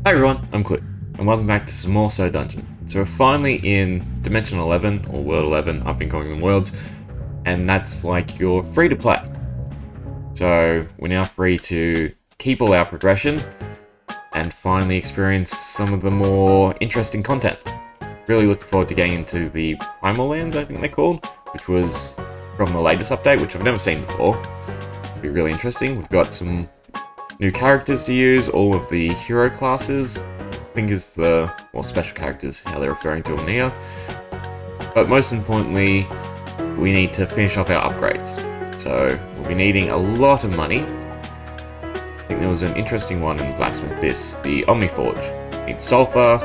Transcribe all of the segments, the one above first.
Hi everyone, I'm Kloo, and welcome back to some more So Dungeon. So we're finally in Dimension 11, or World 11, I've been calling them worlds, and that's like you're free to play. So we're now free to keep all our progression, and finally experience some of the more interesting content. Really looking forward to getting into the Primal Lands, I think they're called, which was from the latest update, which I've never seen before. It'll be really interesting. We've got some new characters to use, all of the hero classes, I think is the, well, special characters, how they're referring to them now. But most importantly, we need to finish off our upgrades. So we'll be needing a lot of money. I think there was an interesting one in Blacksmith, the Omniforge. Need sulfur,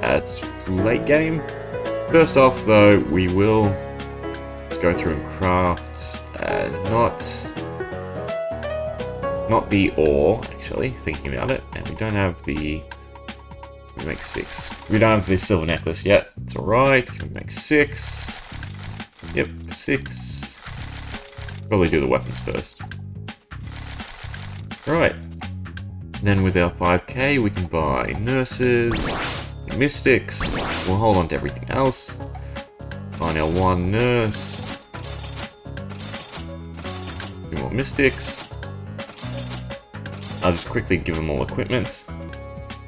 it's late game. First off though, we will just go through and craft, not the ore, actually, thinking about it, and we don't have the, we make 6. We don't have the silver necklace yet, it's alright, can we make 6? Yep, 6. Probably do the weapons first. Right, then with our 5k we can buy nurses, mystics, we'll hold on to everything else, find our 1 nurse, 2 more mystics. I'll just quickly give them all equipment.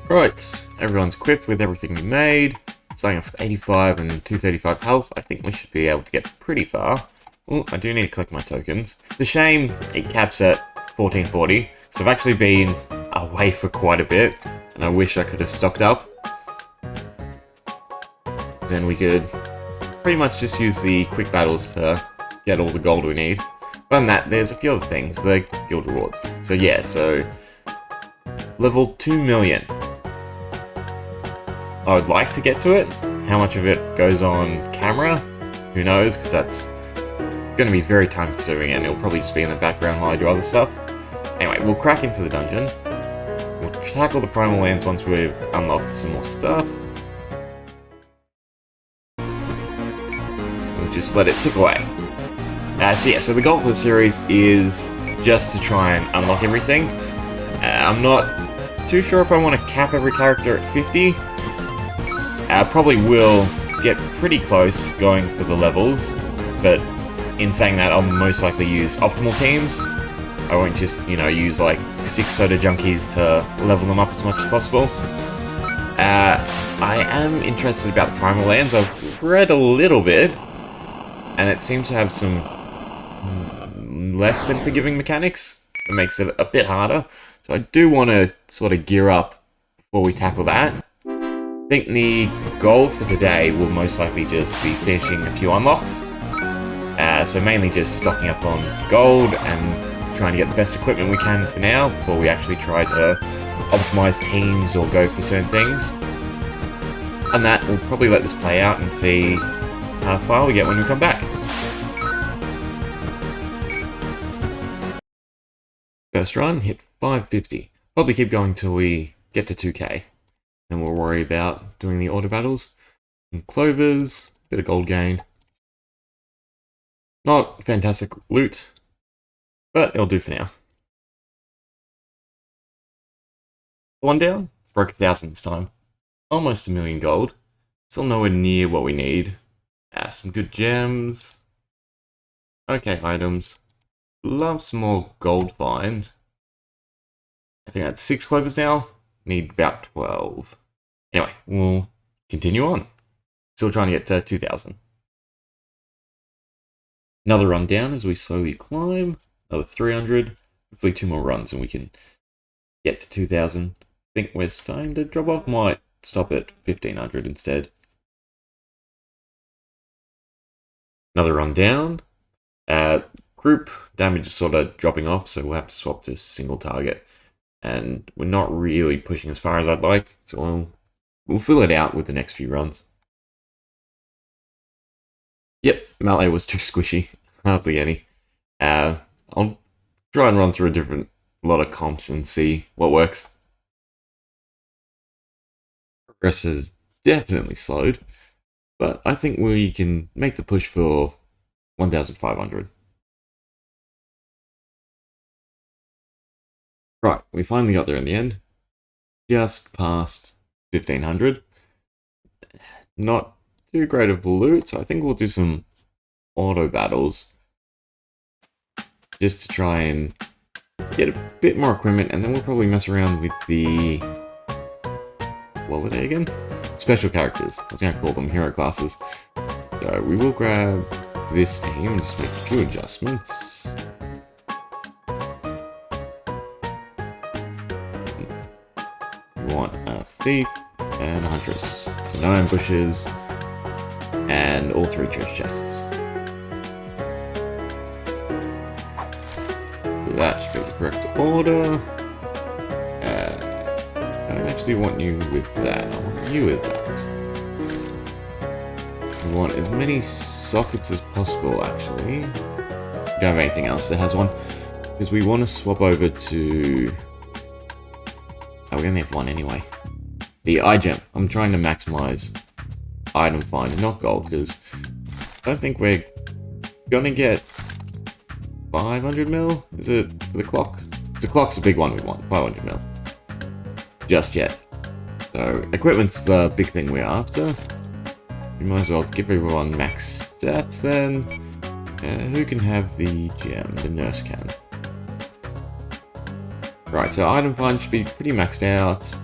Right, everyone's equipped with everything we made. Starting off with 85 and 235 health, I think we should be able to get pretty far. Oh, I do need to collect my tokens. It's a shame it caps at 1440, so I've actually been away for quite a bit, and I wish I could have stocked up. Then we could pretty much just use the quick battles to get all the gold we need. Other than that, there's a few other things, the guild rewards. So yeah, so level 2 million. I would like to get to it. How much of it goes on camera? Who knows, because that's going to be very time consuming and it'll probably just be in the background while I do other stuff. Anyway, we'll crack into the dungeon. We'll tackle the Primal Lands once we've unlocked some more stuff. We'll just let it tick away. So the goal for the series is just to try and unlock everything. I'm not too sure if I want to cap every character at 50. I probably will get pretty close going for the levels, but in saying that, I'll most likely use optimal teams. I won't just, use like 6 soda junkies to level them up as much as possible. I am interested about the Primal Lands. I've read a little bit, and it seems to have some less than forgiving mechanics. It makes it a bit harder. So I do want to sort of gear up before we tackle that. I think the goal for today will most likely just be finishing a few unlocks. So mainly just stocking up on gold and trying to get the best equipment we can for now before we actually try to optimize teams or go for certain things. And that, we'll probably let this play out and see how far we get when we come back. First run, hit 550. Probably keep going till we get to 2k. Then we'll worry about doing the auto battles. Some clovers, bit of gold gain. Not fantastic loot, but it'll do for now. One down, broke 1,000 this time. Almost 1 million gold. Still nowhere near what we need. Some good gems. Okay, items. Love some more gold find. I think that's 6 clovers now. Need about 12. Anyway, we'll continue on. Still trying to get to 2,000. Another run down as we slowly climb. Another 300. Hopefully 2 more runs and we can get to 2,000. I think we're starting to drop off. Might stop at 1,500 instead. Another run down. Group damage is sort of dropping off, so we'll have to swap to single target. And we're not really pushing as far as I'd like, so we'll fill it out with the next few runs. Yep, melee was too squishy. Hardly any. I'll try and run through a lot of comps and see what works. Progress has definitely slowed, but I think we can make the push for 1,500. Right, we finally got there in the end. just past 1500. Not too great of loot, so I think we'll do some auto battles just to try and get a bit more equipment, and then we'll probably mess around with the... what were they again? Special characters. I was going to call them hero classes. So we will grab this team and just make a few adjustments. We want a thief and a huntress. So no ambushes and all 3 treasure chests. That should be the correct order. I don't actually want you with that. I want you with that. We want as many sockets as possible, actually. We don't have anything else that has one. Because we want to swap over to... oh, we only have one anyway. The iGem. I'm trying to maximize item find, not gold, because I don't think we're gonna get 500 mil? Is it for the clock? The clock's a big one we want, 500 mil. Just yet. So, equipment's the big thing we're after. We might as well give everyone max stats then. Who can have the gem? The nurse can. Right, so item find should be pretty maxed out.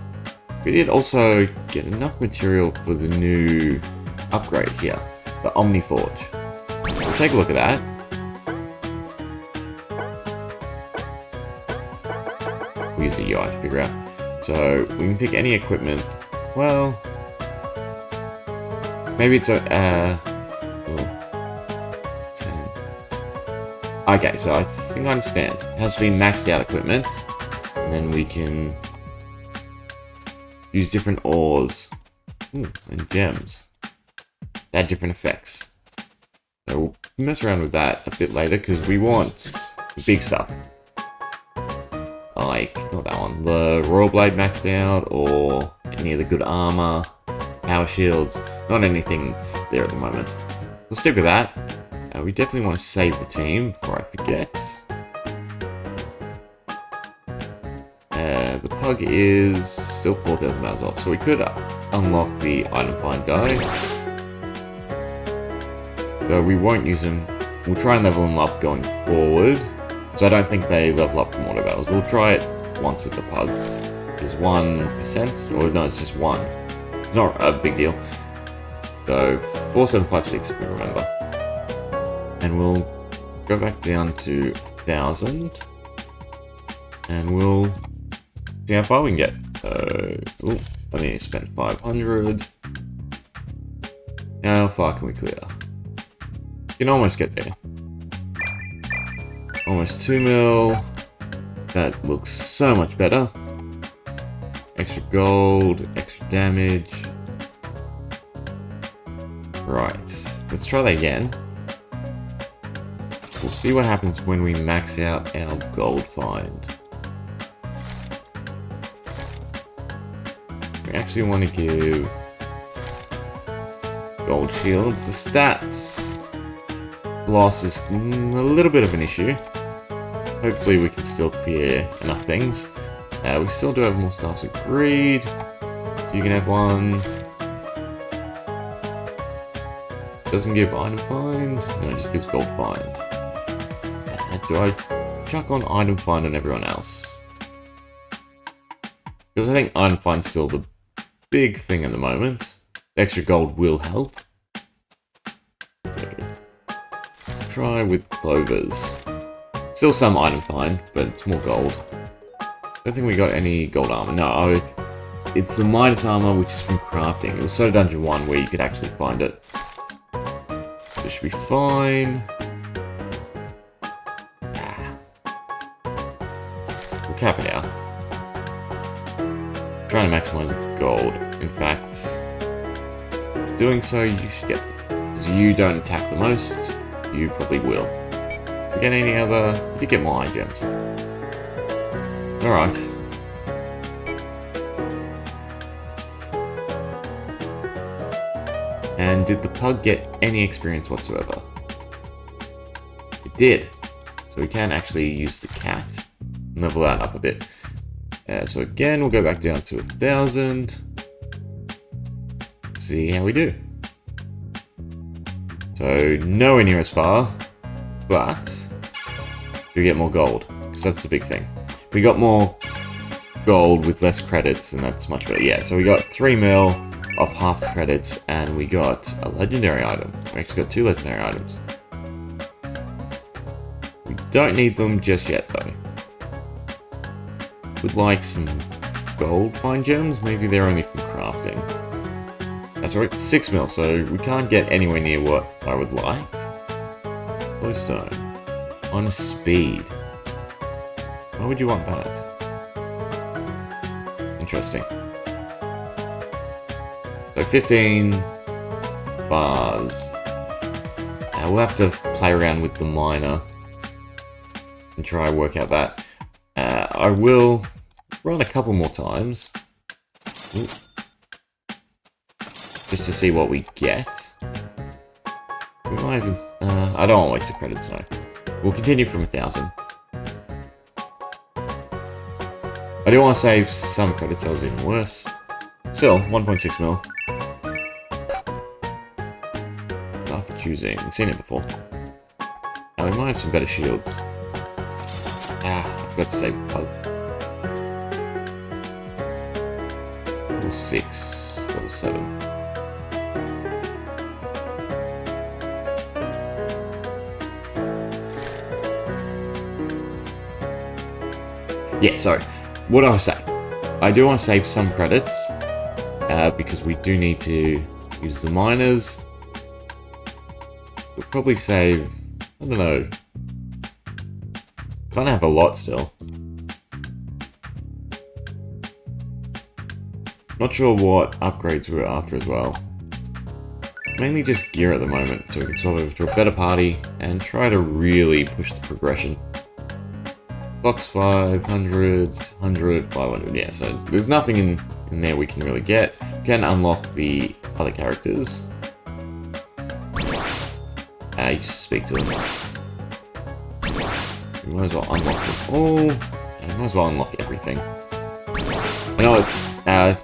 We did also get enough material for the new upgrade here, the Omni Forge. We'll take a look at that. We'll use the UI to figure out. So we can pick any equipment. Well, maybe it's a 10. Okay, so I think I understand. It has to be maxed out equipment, and then we can use different ores and gems. Add different effects. So we'll mess around with that a bit later because we want the big stuff. Like, not that one, the Royal Blade maxed out, or any of the good armor, power shields, not anything that's there at the moment. We'll stick with that. We definitely want to save the team before I forget. The pug is still 4,000 miles off, so we could unlock the item find guy. Though we won't use him. We'll try and level him up going forward. So I don't think they level up from auto battles. We'll try it once with the pug. It's 1%, or no, it's just 1. It's not a big deal. So 4756 if we remember. And we'll go back down to 1,000. And we'll see how far we can get. I need to spend 500. How far can we clear? You can almost get there. Almost 2 mil. That looks so much better. Extra gold, extra damage. Right, let's try that again. We'll see what happens when we max out our gold find. We actually want to give gold shields. The stats loss is a little bit of an issue. Hopefully we can still clear enough things. We still do have more staffs of greed. You can have one. Doesn't give item find. No, it just gives gold find. Do I chuck on item find on everyone else? Because I think item find's still the big thing at the moment. Extra gold will help. Try with clovers. Still some item find, but it's more gold. Don't think we got any gold armor. No, it's the Midas armor, which is from crafting. It was so Dungeon 1 where you could actually find it. This should be fine. We'll cap it out. Trying to maximize gold. In fact, doing so, you should get it. Because you don't attack the most, you probably will. If you get any other, you get more gems. Alright. And did the pug get any experience whatsoever? It did. So we can actually use the cat and level that up a bit. So again, we'll go back down to 1,000. See how we do. So nowhere near as far, but we get more gold, because that's the big thing. We got more gold with less credits, and that's much better. Yeah, so we got 3 mil off half the credits, and we got a legendary item. We actually got 2 legendary items. We don't need them just yet, though. Would like some gold fine gems. Maybe they're only for crafting. That's right, 6 mil, so we can't get anywhere near what I would like. Glowstone. On speed. Why would you want that? Interesting. So 15 bars. We'll have to play around with the miner and try and work out that. I will run a couple more times. Ooh. Just to see what we get. We might even... I don't want to waste the credits, no. We'll continue from 1,000. I do want to save some credits, that was even worse. Still, 1.6 mil. After choosing, we've seen it before. Now we might have some better shields. I forgot to save bug. Level 6, level 7. Yeah, sorry. What I was saying, I do want to save some credits, because we do need to use the miners. We'll probably save, I don't know, kind of have a lot still. Not sure what upgrades we're after as well. Mainly just gear at the moment, so we can swap over to a better party and try to really push the progression. Box 500, 100, 500, yeah, so there's nothing in there we can really get. We can unlock the other characters. You just speak to them. We might as well unlock them all. We might as well unlock everything. I know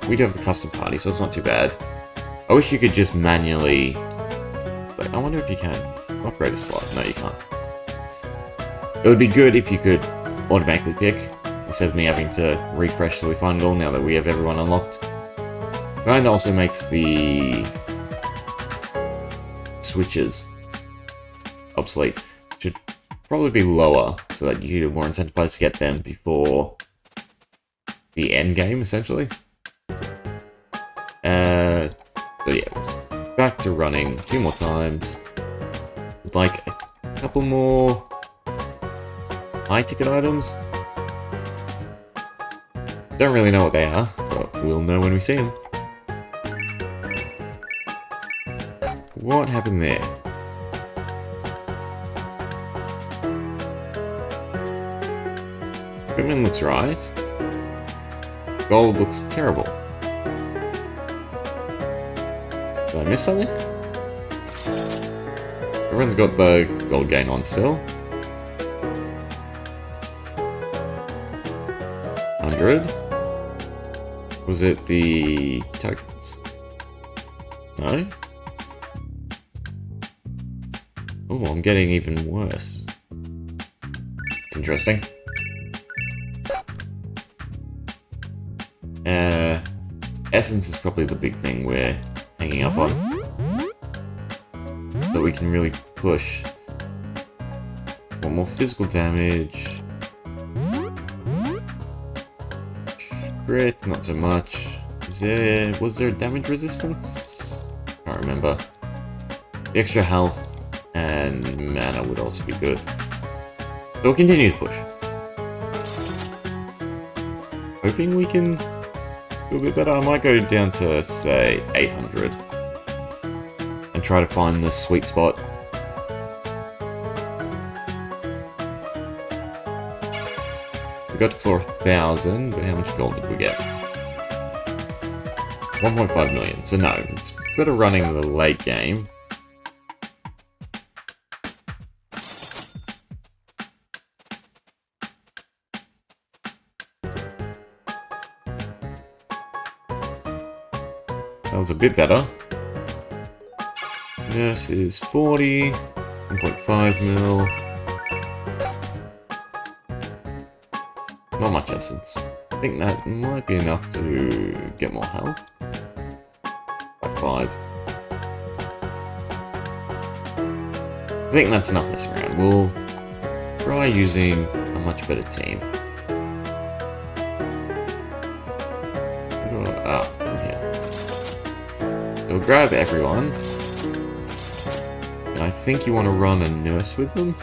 we do have the custom party, so it's not too bad. I wish you could just manually... But I wonder if you can upgrade a slot. No, you can't. It would be good if you could automatically pick, instead of me having to refresh till we find it all now that we have everyone unlocked. Kind of also makes the switches obsolete. Should probably be lower, so that you're more incentivized to get them before the end game, essentially. So yeah, back to running a few more times. I'd like a couple more high-ticket items. Don't really know what they are, but we'll know when we see them. What happened there? Equipment looks right. Gold looks terrible. Did I miss something? Everyone's got the gold gain on still. 100. Was it the tokens? No? Oh, I'm getting even worse. It's interesting. Essence is probably the big thing we're hanging up on. That we can really push. Want more physical damage. Crit, not so much. Was there damage resistance? I can't remember. The extra health and mana would also be good. So we'll continue to push. Hoping we can do a bit better. I might go down to, say, 800. And try to find the sweet spot. We got to floor 1,000, but how much gold did we get? 1.5 million. So no, it's better running the late game. that was a bit better. Nurse is 40, 1.5 mil. Not much essence. I think that might be enough to get more health. Like 5. I think that's enough messing around. We'll try using a much better team. From here. We'll grab everyone. And I think you want to run a nurse with them.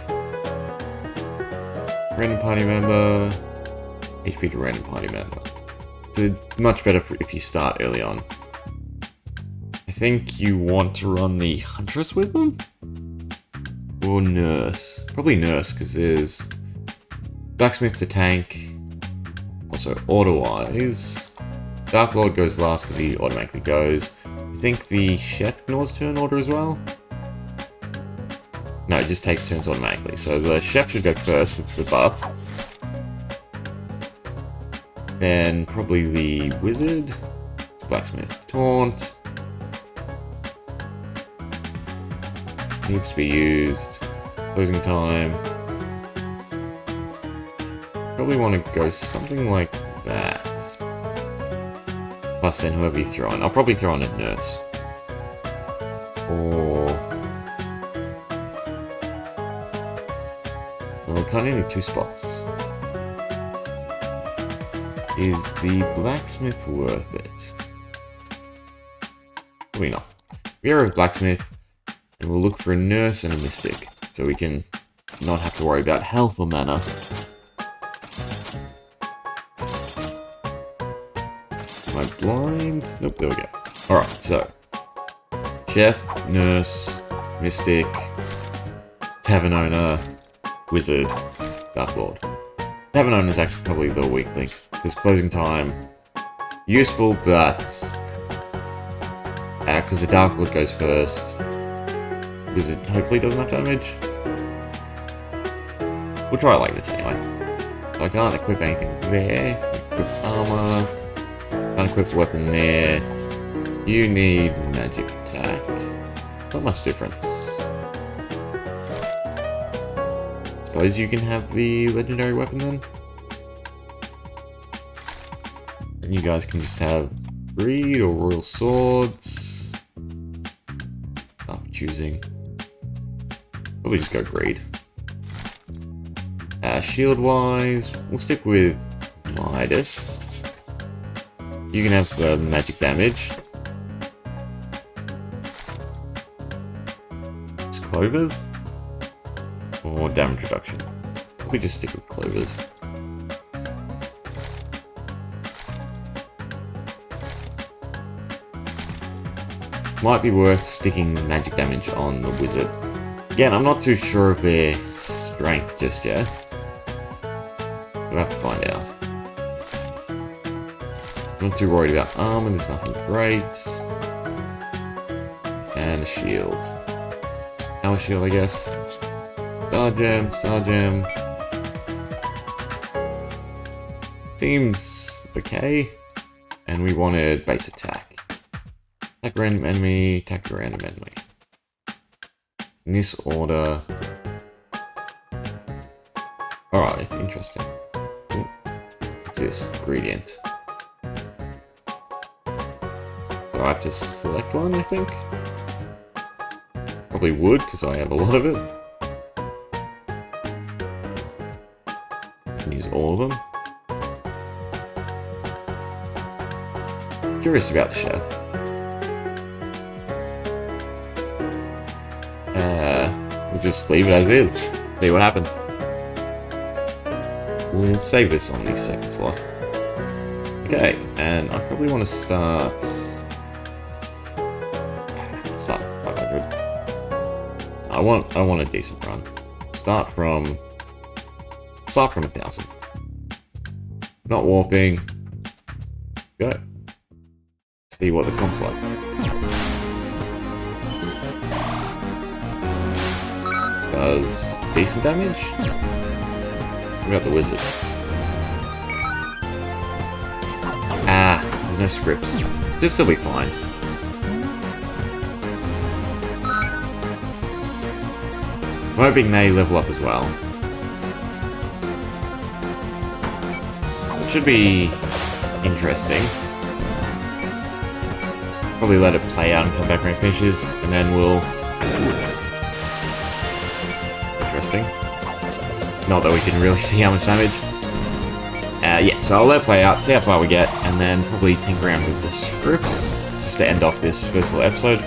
Random party member. HP to random party member. It's much better if you start early on. I think you want to run the huntress with them? Or nurse? Probably nurse, because there's blacksmith to tank. Also, order-wise, Dark Lord goes last because he automatically goes. I think the chef ignores turn order as well. No, it just takes turns automatically. So the chef should go first with the buff. Then probably the wizard, blacksmith, taunt. Needs to be used. Closing time. Probably want to go something like that. Plus then whoever you throw in. I'll probably throw in a nurse. Or... well, kind of need 2 spots. Is the blacksmith worth it? Probably not. We are a blacksmith. And we'll look for a nurse and a mystic, so we can not have to worry about health or mana. Am I blind? Nope, there we go. Alright, so. Chef, nurse, mystic, tavern owner, wizard, Dark Lord. Tavern owner is actually probably the weak link, because closing time, useful, but... because the Dark Lord goes first. Wizard hopefully doesn't have damage. We'll try it like this anyway. So I can't equip anything there. Equip armor. Can't equip a weapon there. You need magic attack. Not much difference. Suppose you can have the legendary weapon then? And you guys can just have greed or royal swords. After choosing. Probably just go greed. Shield wise, we'll stick with Midas. You can have the magic damage. Just clovers? Or damage reduction. We just stick with clovers. Might be worth sticking magic damage on the wizard. Again, I'm not too sure of their strength just yet. We'll have to find out. I'm not too worried about armor, there's nothing great. And a shield. Our shield, I guess. Star gem, star gem. Seems okay. And we wanted base attack. Attack random enemy, attack a random enemy. In this order. Alright, interesting. What's this? Ingredient. Do I have to select one, I think? Probably would, because I have a lot of it. Can use all of them. Curious about the chef. We'll just leave it as is. See what happens. We'll save this on the second slot. Okay, and I probably want to start 500. I want a decent run. Start from 1,000. Not warping. Go. See what the comp's like. Does decent damage? What about the wizard? Ah, no scripts. This will be fine. hoping they level up as well. It should be interesting. Probably let it play out and come back when it finishes, and then we'll... Interesting. Not that we can really see how much damage. Yeah, so I'll let it play out, see how far we get, and then probably tinker around with the scripts, just to end off this first little episode.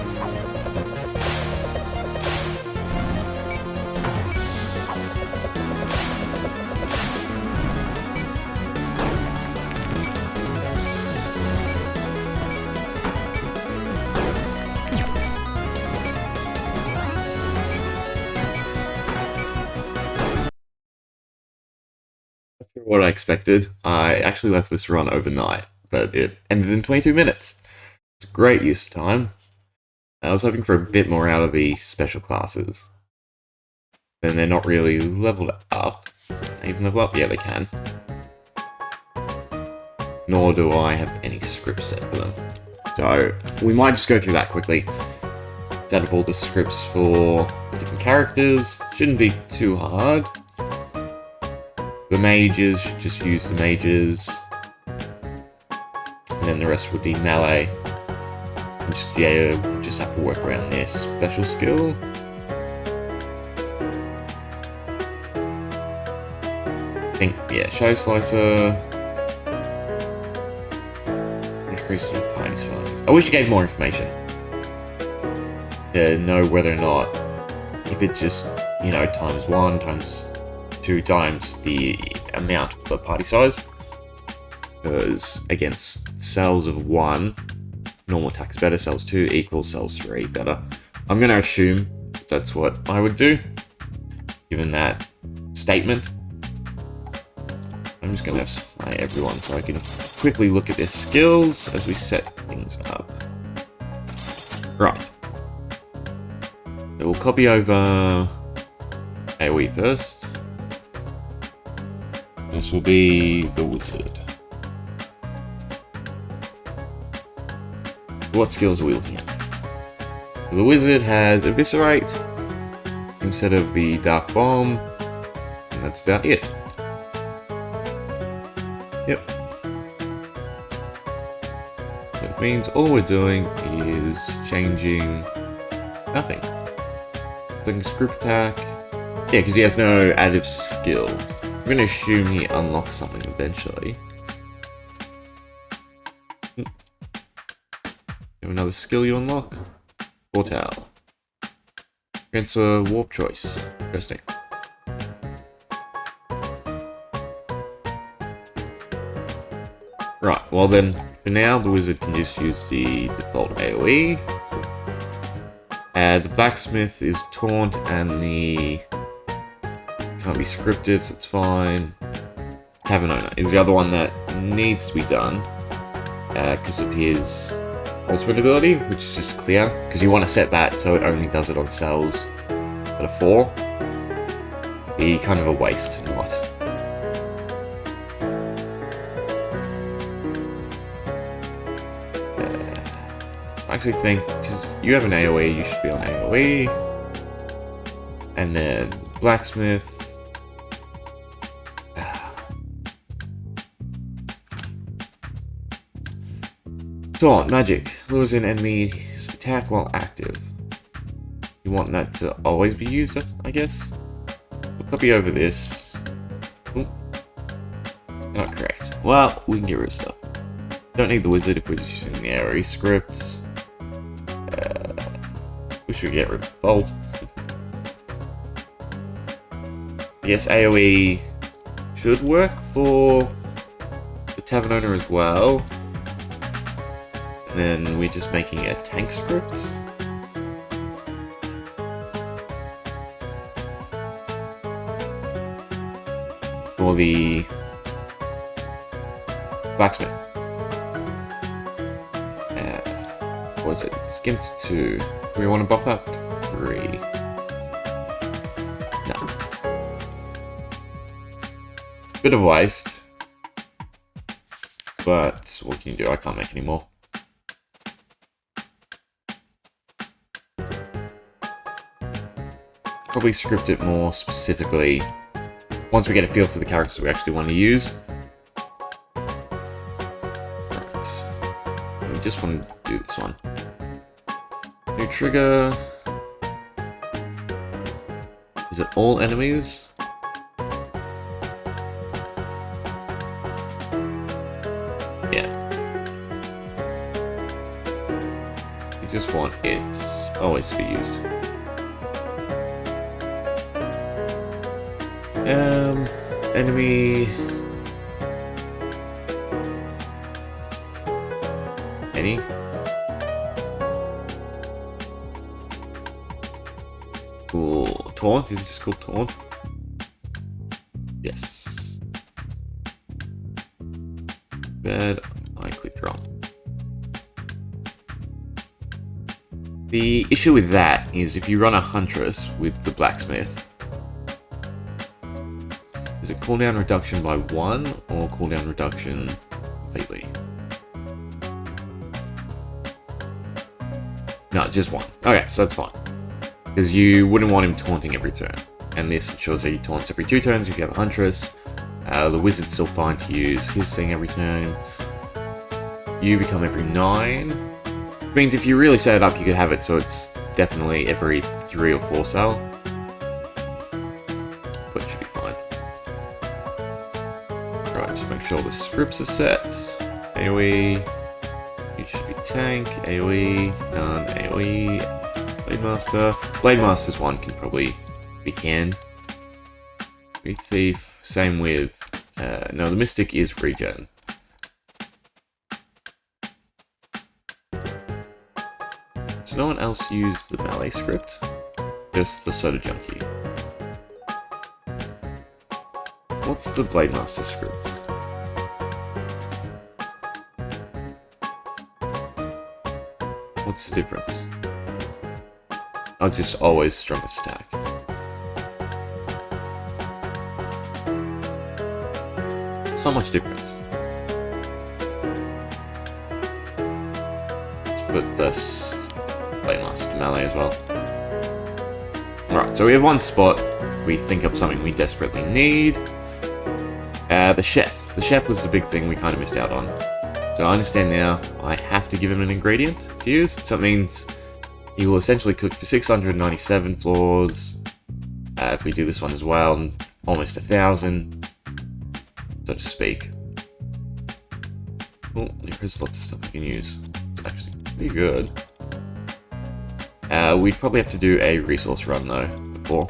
What I expected. I actually left this run overnight, but it ended in 22 minutes. It's a great use of time. I was hoping for a bit more out of the special classes. Then they're not really leveled up. Can they even level up? Yeah, they can. Nor do I have any scripts set for them. So, we might just go through that quickly. Set up all the scripts for different characters. Shouldn't be too hard. The mages, just use the mages. And then the rest would be melee. Just, yeah, just have to work around their special skill. I think, yeah, Shadow Slicer. Increase the party size. I wish you gave more information. To know whether or not, if it's just, you know, ×1, ×2 times the amount of the party size. Because against cells of 1, normal attack is better, cells 2 equals cells 3 better. I'm going to assume that's what I would do, given that statement. I'm just going to supply everyone so I can quickly look at their skills as we set things up. Right. So we'll copy over AoE first. This will be the wizard. What skills are we looking at? The wizard has Eviscerate instead of the Dark Bomb, and that's about it. Yep. That means all we're doing is changing nothing. Doing script attack. Yeah, because he has no additive skill. I'm going to assume he unlocks something eventually. You have another skill you unlock? Portal. Grants a warp choice. Interesting. Right, well then, for now the wizard can just use the default AoE. The blacksmith is taunt and the... can't be scripted, so it's fine. Tavern owner is the other one that needs to be done because of his ultimate ability, which is just clear, because you want to set that so it only does it on cells that are 4. Be kind of a waste to not. I actually think, because you have an AoE, you should be on AoE. And then blacksmith. Taunt, magic. Lures in enemies attack while active. You want that to always be used, I guess? We'll copy over this. Ooh. Not correct. Well, we can get rid of stuff. Don't need the wizard if we're just using the AoE scripts. We should get rid of Bolt. Yes, AoE should work for the Tavern Owner as well. And then we're just making a tank script. For the blacksmith. What is it? Skins 2. Do we want to bump up to 3? No. Bit of waste. But what can you do? I can't make any more. probably script it more specifically once we get a feel for the characters we actually want to use. Right. We just want to do this one. New trigger. Is it all enemies? Yeah. You just want hits always to be used. Enemy. Any? Cool. Taunt? Is it just called Taunt? Yes. Bad. I clicked wrong. The issue with that is if you run a Huntress with the Blacksmith, is it cooldown reduction by 1 or cooldown reduction completely? No, just 1. Okay, so that's fine. Because you wouldn't want him taunting every turn. And this ensures that he taunts every 2 turns if you have a Huntress. The Wizard's still fine to use his thing every turn. You become every 9. Which means if you really set it up, you could have it so it's definitely every 3 or 4 cell. But it should be fine. Right, just make sure the scripts are set. AoE. You should be tank. AoE. None. AoE. Blade Master. Blade Master's one can probably be canned. Thief. Same with. No, the Mystic is regen. Does no one else use the melee script? Just the Soda Junkie. What's the Blade Master script? What's the difference? Oh, it's just always strongest attack. It's not much difference. But that's Blade Master melee as well. Alright, so we have one spot. We think up something we desperately need. The chef. The chef was the big thing we kind of missed out on. So I understand now I have to give him an ingredient to use. So it means he will essentially cook for 697 floors. If we do this one as well, almost 1,000, so to speak. Oh, there's lots of stuff I can use. It's actually pretty good. We'd probably have to do a resource run though, before.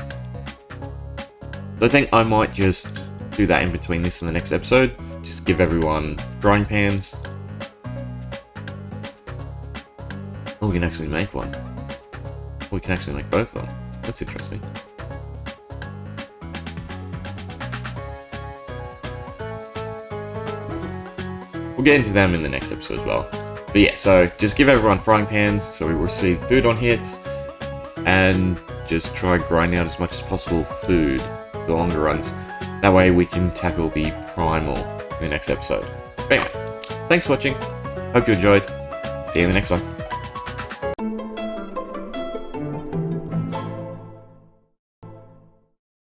So I think I might just do that in between this and the next episode. Just give everyone frying pans. Oh, we can actually make one. We can actually make both of them. That's interesting. We'll get into them in the next episode as well. But yeah, so just give everyone frying pans so we receive food on hits, and just try grinding out as much as possible food for the longer runs. That way we can tackle the primal in the next episode. But anyway, thanks for watching. Hope you enjoyed. See you in the next one.